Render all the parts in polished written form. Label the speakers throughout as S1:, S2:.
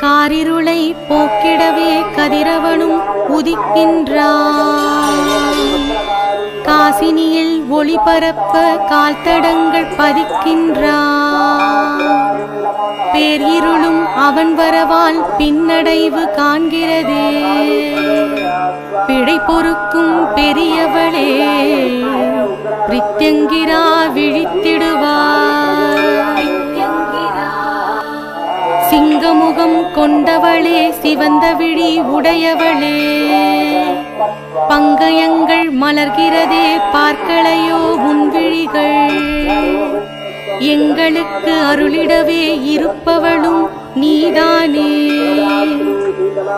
S1: காரிருளை போக்கிடவே கதிரவனும் உதிக்கின்றான். காசினியில் ஒளிபரப்ப கால்தடங்கள் பதிக்கின்றான். பேரிருளும் அவன் வரவால் பின்னடைவு காண்கிறதே. பிழை பொறுக்கும் பெரியவளே பிரித்யங்கிரா விழித்திடுவாய். சிங்கமுகம் கொண்டவளே சிவந்த விழி உடையவளே, பங்கயங்கள் மலர்கிறதே பார்க்களையோ உன் விழிகள். எங்களுக்கு அருளிடவே இருப்பவளும் நீதானே.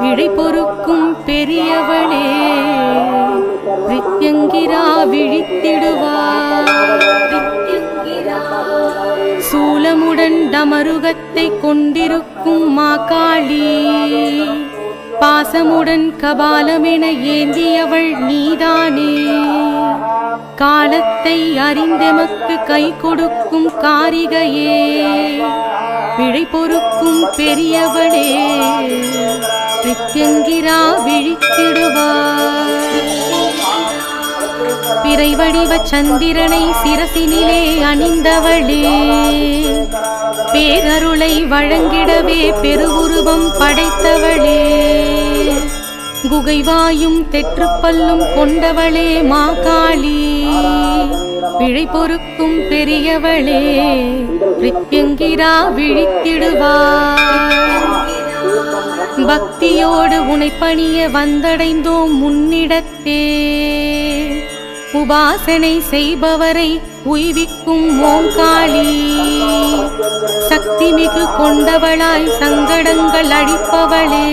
S1: விடை பொறுக்கும் பெரியவளே பிரித்யங்கிரா விழித்திடுவார். சூலமுடன் டமருகத்தை கொண்டிருக்கும் மாகாளி, பாசமுடன் கபாலமென ஏந்தியவள் நீதானே. காலத்தை அறிந்தெமக்கு கை கொடுக்கும் காரிகையே, பிழை பொறுக்கும் பெரியவளே பிரித்யங்கிரா விழித்திடுவார். பிறை வடிவ சந்திரனை சிரசினிலே அணிந்தவளே, பேரருளை வழங்கிடவே பெருவுருவம் படைத்தவளே. குகைவாயும் தெற்றுப்பல்லும் கொண்டவளே மாகாளி, பிழை பொறுக்கும் பெரியவளே பிரித்யங்கிரா விழித்திடுவார். பக்தியோடு உனை பணிய வந்தடைந்தோம் முன்னிடத்தே. உபாசனை செய்பவரை உய்விக்கும் ஓங்காளி, சக்தி மிகு கொண்டவளாய் சங்கடங்கள் அழிப்பவளே.